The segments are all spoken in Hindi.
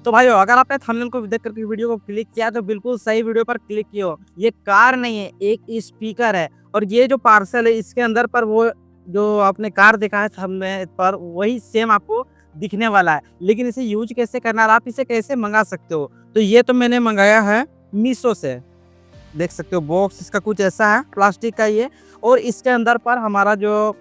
तो भाइयों अगर आपने थंबनेल को देख करके वीडियो को क्लिक किया तो बिल्कुल सही वीडियो पर क्लिक किया। ये कार नहीं है, एक स्पीकर है। और ये जो पार्सल है इसके अंदर पर वो जो आपने कार देखा है थंबनेल पर वही सेम आपको दिखने वाला है। लेकिन इसे यूज कैसे करना है और आप इसे कैसे मंगा सकते हो, तो ये तो मैंने मंगाया है मीशो से। देख सकते हो बॉक्स इसका कुछ ऐसा है, प्लास्टिक का ये। और इसके अंदर पर हमारा जो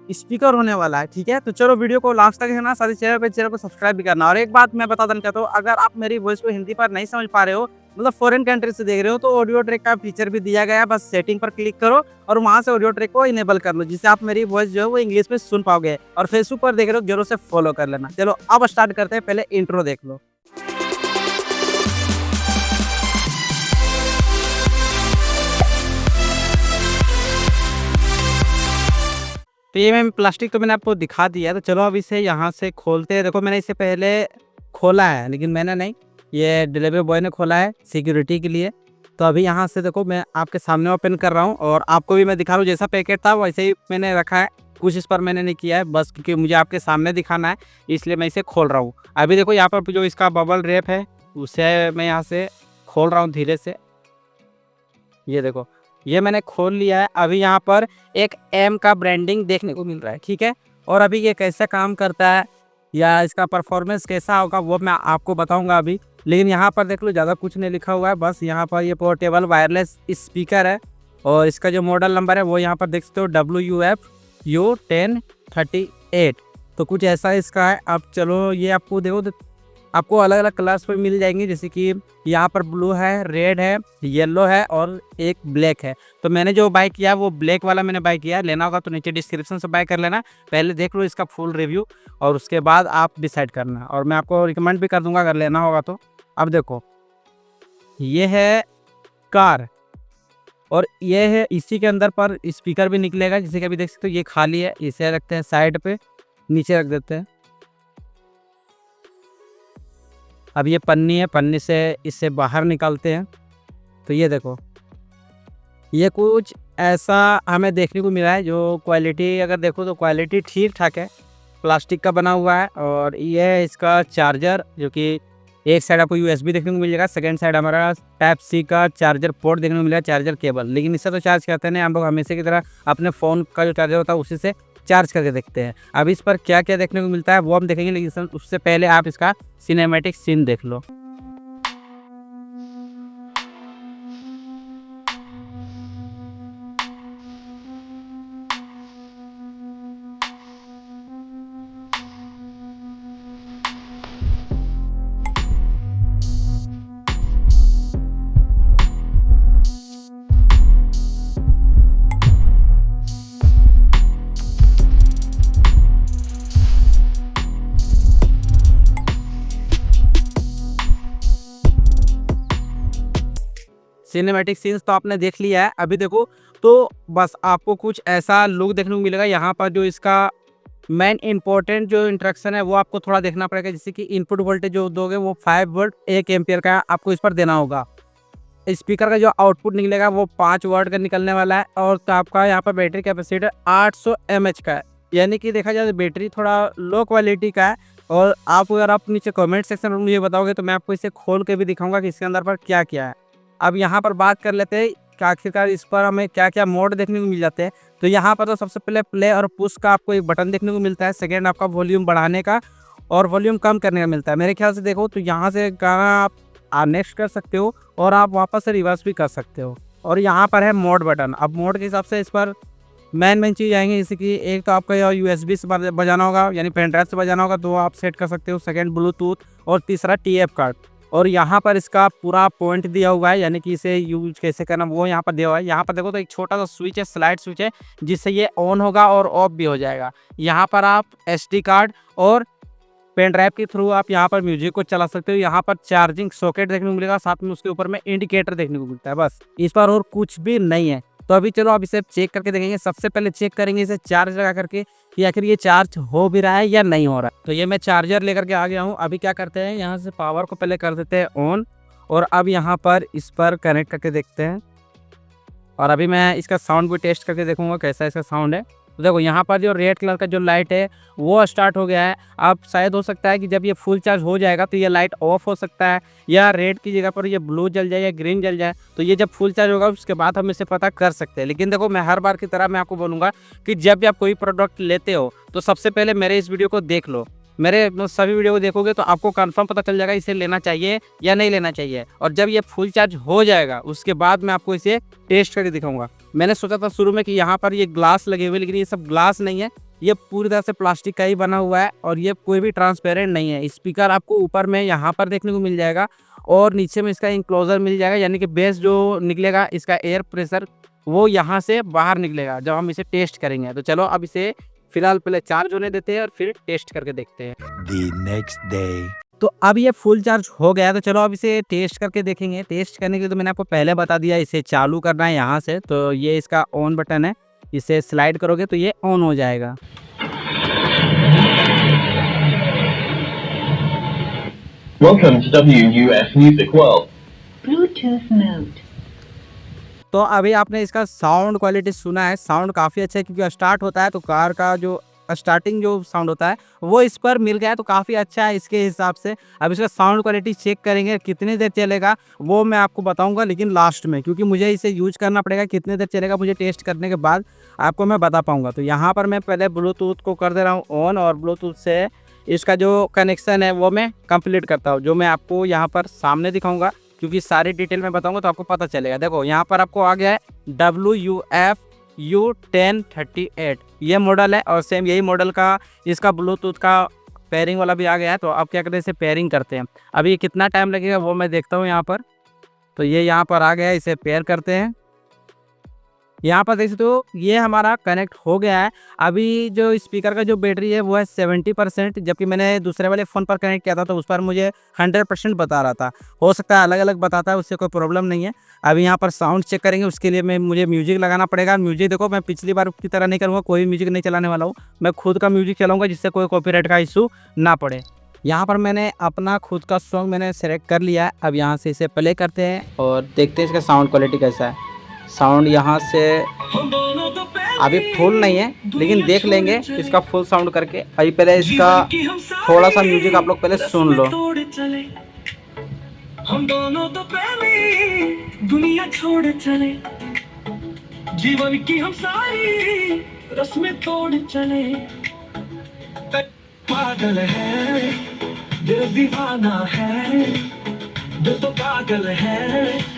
स्पीकर होने वाला है, ठीक है। तो चलो वीडियो को लास्ट तक देखना, साथ ही चैनल को सब्सक्राइब भी करना। और एक बात मैं बता देना चाहता हूँ, अगर आप मेरी वॉइस को हिंदी पर नहीं समझ पा रहे हो, मतलब फॉरेन कंट्री से देख रहे हो, तो ऑडियो ट्रैक का फीचर भी दिया गया है। बस सेटिंग पर क्लिक करो और वहां से ऑडियो ट्रैक को इनेबल कर लो, जिससे आप मेरी वॉइस जो है वो इंग्लिश में सुन पाओगे। और फेसबुक पर देख रहे हो जरूर से फॉलो कर लेना। चलो अब स्टार्ट करते हैं, पहले इंट्रो देख लो। तो ये मैं प्लास्टिक तो मैंने आपको दिखा दिया, तो चलो अब इसे यहाँ से खोलते हैं। देखो मैंने इसे पहले खोला है, लेकिन मैंने नहीं, ये डिलीवरी बॉय ने खोला है सिक्योरिटी के लिए। तो अभी यहाँ से देखो मैं आपके सामने ओपन कर रहा हूँ और आपको भी मैं दिखा रहा हूँ। जैसा पैकेट था वैसे ही मैंने रखा है, कुछ इस पर मैंने नहीं किया है, बस क्योंकि मुझे आपके सामने दिखाना है इसलिए मैं इसे खोल रहा हूँ। अभी देखो यहाँ पर जो इसका बबल रैप है उसे मैं यहाँ से खोल रहा हूँ धीरे से। ये देखो ये मैंने खोल लिया है। अभी यहाँ पर एक एम का ब्रांडिंग देखने को मिल रहा है, ठीक है। और अभी ये कैसे काम करता है या इसका परफॉर्मेंस कैसा होगा वो मैं आपको बताऊंगा अभी। लेकिन यहाँ पर देख लो ज़्यादा कुछ नहीं लिखा हुआ है, बस यहाँ पर ये पोर्टेबल वायरलेस स्पीकर है। और इसका जो मॉडल नंबर है वो यहाँ पर देख सकते हो WUF-U1038। तो कुछ ऐसा इसका है। अब चलो ये आपको देखो, आपको अलग अलग कलर्स पे मिल जाएंगे, जैसे कि यहाँ पर ब्लू है, रेड है, येलो है और एक ब्लैक है। तो मैंने जो बाय किया वो ब्लैक वाला मैंने बाय किया। लेना होगा तो नीचे डिस्क्रिप्शन से बाय कर लेना, पहले देख लो इसका फुल रिव्यू और उसके बाद आप डिसाइड करना। और मैं आपको रिकमेंड भी कर दूंगा अगर लेना होगा तो। अब देखो ये है कार और ये है, इसी के अंदर पर स्पीकर भी निकलेगा, जैसे कि अभी देख सकते हो ये खाली है, इसे रखते हैं साइड पे, नीचे रख देते हैं। अब ये पन्नी है, पन्नी से इससे बाहर निकालते हैं। तो ये देखो ये कुछ ऐसा हमें देखने को मिला है। जो क्वालिटी अगर देखो तो क्वालिटी ठीक ठाक है, प्लास्टिक का बना हुआ है। और ये है इसका चार्जर, जो कि एक साइड आपको USB देखने को मिल जाएगा, सेकंड साइड हमारा टाइप C का चार्जर पोर्ट देखने को मिलेगा, चार्जर केबल। लेकिन इससे तो चार्ज करते नहीं हम लोग, हमेशा की तरह अपने फ़ोन का जो चार्जर होता है उसी से चार्ज करके देखते हैं। अब इस पर क्या क्या देखने को मिलता है वो हम देखेंगे, लेकिन उससे पहले आप इसका सिनेमैटिक सीन देख लो। सिनेमैटिक सीन्स तो आपने देख लिया है। अभी देखो तो बस आपको कुछ ऐसा लुक देखने को मिलेगा। यहाँ पर जो इसका मेन इंपॉर्टेंट जो इंस्ट्रक्शन है वो आपको थोड़ा देखना पड़ेगा, जैसे कि इनपुट वोल्टेज जो दोगे वो 5 वोल्ट 1 एम्पियर का आपको इस पर देना होगा। स्पीकर का जो आउटपुट निकलेगा वो 5 वाट का निकलने वाला है। और तो आपका यहाँ पर बैटरी कैपेसिटी 800 mAh का है, यानी कि देखा जाए तो बैटरी थोड़ा लो क्वालिटी का है। और आप अगर आप नीचे कमेंट सेक्शन में मुझे बताओगे तो मैं आपको इसे खोल के भी दिखाऊंगा कि इसके अंदर पर क्या क्या है। अब यहाँ पर बात कर लेते हैं कि आखिरकार इस पर हमें क्या क्या मोड देखने को मिल जाते हैं। तो यहाँ पर तो सबसे पहले प्ले और पुश का आपको एक बटन देखने को मिलता है। सेकेंड आपका वॉल्यूम बढ़ाने का और वॉल्यूम कम करने का मिलता है। मेरे ख्याल से देखो तो यहाँ से गाना आप नेक्स्ट कर सकते हो और आप वापस से रिवर्स भी कर सकते हो। और यहाँ पर है मोड बटन। अब मोड के हिसाब से इस पर मेन चीज़ आएंगे, जैसे कि एक तो आपका USB से बजाना होगा, यानी पेन ड्राइव से बजाना होगा तो आप सेट कर सकते हो। सेकेंड ब्लूटूथ और तीसरा TF कार्ड। और यहाँ पर इसका पूरा पॉइंट दिया हुआ है, यानी कि इसे यूज कैसे करना वो यहाँ पर दिया हुआ है। यहाँ पर देखो तो एक छोटा सा स्विच है, स्लाइड स्विच है, जिससे ये ऑन होगा और ऑफ भी हो जाएगा। यहाँ पर आप SD कार्ड और पेन ड्राइव के थ्रू आप यहाँ पर म्यूजिक को चला सकते हो। यहाँ पर चार्जिंग सॉकेट देखने को मिलेगा, साथ में उसके ऊपर में इंडिकेटर देखने को मिलता है, बस इस पर और कुछ भी नहीं है। तो अभी चलो अब इसे चेक करके देखेंगे। सबसे पहले चेक करेंगे इसे चार्ज लगा करके कि आखिर ये चार्ज हो भी रहा है या नहीं हो रहा है। तो ये मैं चार्जर लेकर के आ गया हूँ। अभी क्या करते हैं, यहाँ से पावर को पहले कर देते हैं ऑन और अब यहाँ पर इस पर कनेक्ट करके देखते हैं। और अभी मैं इसका साउंड भी टेस्ट करके देखूंगा कैसा इसका साउंड है। तो देखो यहाँ पर जो रेड कलर का जो लाइट है वो स्टार्ट हो गया है। अब शायद हो सकता है कि जब ये फुल चार्ज हो जाएगा तो ये लाइट ऑफ हो सकता है, या रेड की जगह पर ये ब्लू जल जाए या ग्रीन जल जाए। तो ये जब फुल चार्ज होगा उसके बाद हम इसे पता कर सकते हैं। लेकिन देखो मैं हर बार की तरह मैं आपको बोलूँगा कि जब भी आप कोई प्रोडक्ट लेते हो तो सबसे पहले मेरे इस वीडियो को देख लो। मेरे सभी वीडियो को देखोगे तो आपको कंफर्म पता चल जाएगा इसे लेना चाहिए या नहीं लेना चाहिए। और जब ये फुल चार्ज हो जाएगा उसके बाद मैं आपको इसे टेस्ट करके दिखाऊंगा। मैंने सोचा था शुरू में कि यहाँ पर ये ग्लास लगे हुए, लेकिन ये सब ग्लास नहीं है, ये पूरी तरह से प्लास्टिक का ही बना हुआ है और ये कोई भी ट्रांसपेरेंट नहीं है। स्पीकर आपको ऊपर में यहाँ पर देखने को मिल जाएगा और नीचे में इसका इंक्लोजर मिल जाएगा, यानी कि बेस जो निकलेगा इसका एयर प्रेशर वो यहाँ से बाहर निकलेगा जब हम इसे टेस्ट करेंगे। तो चलो अब इसे फिलहाल पहले चार्ज होने देते हैं और फिर टेस्ट करके देखते हैं। The next day. तो अब ये फुल चार्ज हो गया, तो चलो अब इसे टेस्ट करके देखेंगे। टेस्ट करने के लिए तो मैंने आपको पहले बता दिया, इसे चालू करना है यहाँ से। तो ये इसका ऑन बटन है, इसे स्लाइड करोगे तो ये ऑन हो जाएगा। Welcome to WUF Music World. Bluetooth mode. तो अभी आपने इसका साउंड क्वालिटी सुना है, साउंड काफ़ी अच्छा है क्योंकि स्टार्ट होता है तो कार का जो स्टार्टिंग जो साउंड होता है वो इस पर मिल गया है, तो काफ़ी अच्छा है इसके हिसाब से। अब इसका साउंड क्वालिटी चेक करेंगे, कितनी देर चलेगा वो मैं आपको बताऊंगा लेकिन लास्ट में, क्योंकि मुझे इसे यूज करना पड़ेगा। कितनी देर चलेगा मुझे टेस्ट करने के बाद आपको मैं बता पाऊँगा। तो यहाँ पर मैं पहले ब्लूटूथ को कर दे रहा हूँ ऑन, और ब्लूटूथ से इसका जो कनेक्शन है वो मैं कंप्लीट करता हूँ, जो मैं आपको यहाँ पर सामने दिखाऊँगा क्योंकि सारी डिटेल में बताऊंगा तो आपको पता चलेगा। देखो यहाँ पर आपको आ गया है WUF U1038 ये मॉडल है, और सेम यही मॉडल का इसका ब्लूटूथ का पेयरिंग वाला भी आ गया है। तो अब क्या करते हैं, इसे पेयरिंग करते हैं। अभी कितना टाइम लगेगा वो मैं देखता हूँ यहाँ पर। तो ये यहाँ पर आ गया है, इसे पेयर करते हैं। यहाँ पर देख सकते हो ये हमारा कनेक्ट हो गया है। अभी जो स्पीकर का जो बैटरी है वो है 70%, जबकि मैंने दूसरे वाले फ़ोन पर कनेक्ट किया था तो उस पर मुझे 100% बता रहा था। हो सकता है अलग अलग बताता है, उससे कोई प्रॉब्लम नहीं है। अभी यहाँ पर साउंड चेक करेंगे, उसके लिए मुझे म्यूजिक लगाना पड़ेगा। म्यूजिक देखो मैं पिछली बार की तरह नहीं करूँगा, कोई म्यूजिक नहीं चलाने वाला हूँ, मैं खुद का म्यूजिक चलाऊँगा जिससे कोई कॉपीराइट का इशू ना पड़े। यहाँ पर मैंने अपना खुद का सॉन्ग मैंने सेलेक्ट कर लिया है। अब यहाँ से इसे प्ले करते हैं और देखते हैं इसका साउंड क्वालिटी कैसा है। साउंड यहाँ से अभी फुल नहीं है लेकिन देख लेंगे इसका फुल साउंड करके। अभी पहले इसका थोड़ा सा म्यूजिक आप लोग पहले सुन लो। हम दोनों तो प्रेमी दुनिया छोड़ चले, जीवन की हम सारी रस्में तोड़ चले। पागल है दिल दीवाना है, दिल तो पागल है।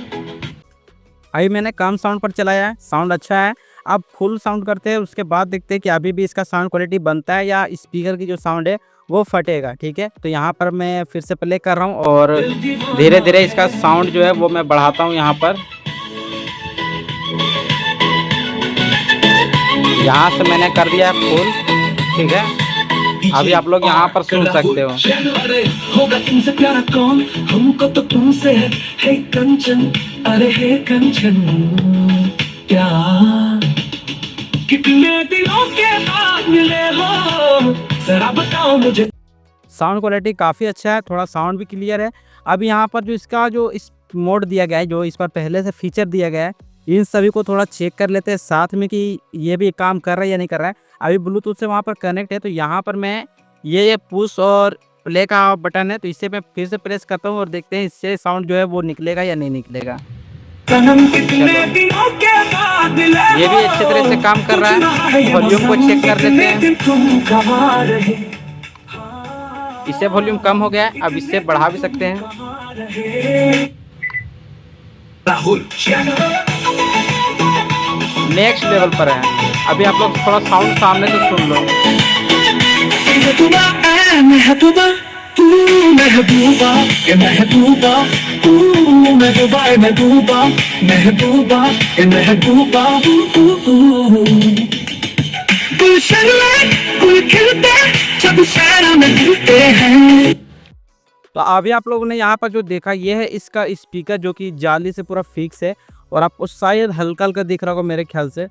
अभी मैंने कम साउंड पर चलाया है, साउंड अच्छा है। अब फुल साउंड करते हैं, उसके बाद देखते हैं कि अभी भी इसका साउंड क्वालिटी बनता है या स्पीकर की जो साउंड है वो फटेगा। ठीक है, तो यहाँ पर मैं फिर से प्ले कर रहा हूँ और धीरे धीरे इसका साउंड जो है वो मैं बढ़ाता हूँ। यहाँ पर यहाँ से मैंने कर दिया है फुल। ठीक है, अभी आप लोग यहाँ पर सुन सकते हो। अरे होगा तुमसे प्यारा कौन, हमको तो तुमसे है कंचन। अरे हे कंचन प्यार कितने दिनों के बाद मिले हो, जरा बताओ मुझे। साउंड क्वालिटी काफ़ी अच्छा है, थोड़ा साउंड भी क्लियर है। अब यहाँ पर जो इसका जो इस मोड दिया गया है, जो इस पर पहले से फीचर दिया गया है, इन सभी को थोड़ा चेक कर लेते हैं साथ में कि ये भी काम कर रहा है या नहीं कर रहा है। अभी ब्लूटूथ से वहाँ पर कनेक्ट है, तो यहाँ पर मैं ये पुश और प्ले का बटन है, तो इसे मैं फिर से प्रेस करता हूँ और देखते हैं इससे साउंड जो है वो निकलेगा या नहीं निकलेगा। ये भी अच्छे तरह से काम कर रहा है। वॉल्यूम को चेक कर लेते हैं, इससे वॉल्यूम कम हो गया है, अब इससे बढ़ा भी सकते हैं। नेक्स्ट लेवल पर है। अभी आप लोग थोड़ा साउंड सामने से सुन लो। तो अभी आप लोगों ने यहाँ पर जो देखा ये है इसका स्पीकर, जो कि जाली से पूरा फिक्स है और आपको शायद हल्का हल्का दिख रहा होगा मेरे ख्याल से।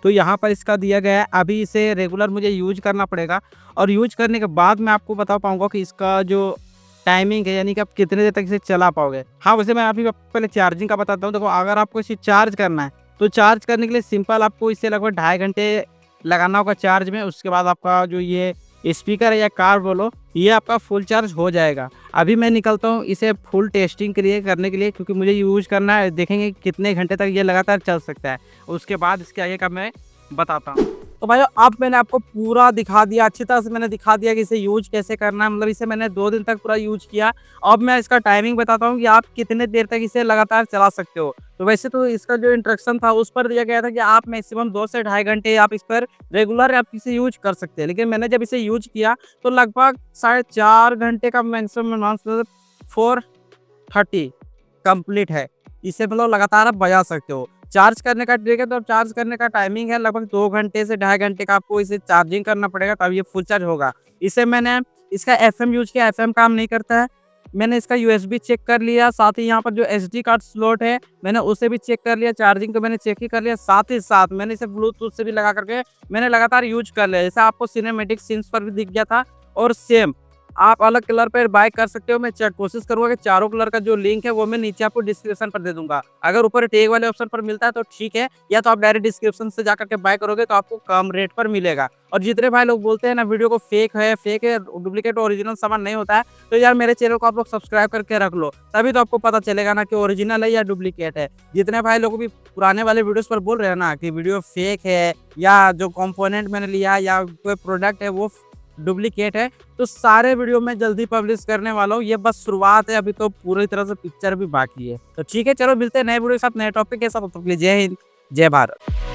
तो यहाँ पर इसका दिया गया है। अभी इसे रेगुलर मुझे यूज करना पड़ेगा और यूज करने के बाद मैं आपको बता पाऊँगा कि इसका जो टाइमिंग है, यानी कि आप कितने देर तक इसे चला पाओगे। हाँ, वैसे मैं अभी पहले चार्जिंग का बताता हूँ। देखो, अगर आपको इसे चार्ज करना है तो चार्ज करने के लिए सिंपल आपको इसे लगभग 2.5 घंटे लगाना होगा चार्ज में, उसके बाद आपका जो ये स्पीकर है या कार बोलो, ये आपका फुल चार्ज हो जाएगा। अभी मैं निकलता हूँ इसे फुल टेस्टिंग के लिए करने के लिए, क्योंकि मुझे यूज़ करना है, देखेंगे कितने घंटे तक ये लगातार चल सकता है, उसके बाद इसके आगे का मैं बताता हूँ। तो भाई अब मैंने आपको पूरा दिखा दिया, अच्छी तरह से मैंने दिखा दिया कि इसे यूज कैसे करना है, मतलब इसे मैंने 2 दिन तक पूरा यूज किया। अब मैं इसका टाइमिंग बताता हूँ कि आप कितने देर तक इसे लगातार चला सकते हो। तो वैसे तो इसका जो इंस्ट्रक्शन था उस पर दिया गया था कि आप मैक्सिमम 2 से ढाई घंटे आप इस पर रेगुलर आप इसे यूज कर सकते हैं, लेकिन मैंने जब इसे यूज किया तो लगभग 4.5 घंटे का मैक्सिमम 430 कंप्लीट है। इसे मतलब लगातार आप बजा सकते हो। चार्ज करने का ट्रिक है, तो चार्ज करने का टाइमिंग है लगभग 2 घंटे से ढाई घंटे का, आपको इसे चार्जिंग करना पड़ेगा तब ये फुल चार्ज होगा। इसे मैंने इसका एफएम यूज किया, एफएम काम नहीं करता है। मैंने इसका यूएसबी चेक कर लिया, साथ ही यहाँ पर जो एसडी कार्ड स्लॉट है मैंने उसे भी चेक कर लिया, चार्जिंग तो मैंने चेक ही कर लिया, साथ ही साथ मैंने इसे ब्लूटूथ से भी लगा करके मैंने लगातार यूज कर लिया, जैसे आपको सिनेमैटिक सीन्स पर भी दिख गया था। और सेम आप अलग कलर पर बाय कर सकते हो। मैं कोशिश करूंगा कि चारों कलर का जो लिंक है वो मैं नीचे आपको डिस्क्रिप्शन पर दे दूंगा। अगर ऊपर टैग वाले ऑप्शन पर मिलता है तो ठीक है, या तो आप डायरेक्ट डिस्क्रिप्शन से जाकर के बाय करोगे तो आपको कम रेट पर मिलेगा। और जितने भाई लोग बोलते हैं ना वीडियो को फेक है डुप्लीकेट ओरिजिनल सामान नहीं होता है, तो यार मेरे चैनल को आप लोग सब्सक्राइब करके रख लो, तभी तो आपको पता चलेगा ना कि ओरिजिनल है या डुप्लीकेट है। जितने भाई लोग भी पुराने वाले वीडियोस पर बोल रहे हैं ना कि वीडियो फेक है या जो कंपोनेंट मैंने लिया या कोई प्रोडक्ट है वो डुप्लीकेट है, तो सारे वीडियो में जल्दी पब्लिश करने वाला हूँ। ये बस शुरुआत है, अभी तो पूरी तरह से पिक्चर भी बाकी है। तो ठीक है, चलो मिलते हैं नए वीडियो के साथ, नए टॉपिक के साथ। तब तक के लिए जय हिंद, जय भारत।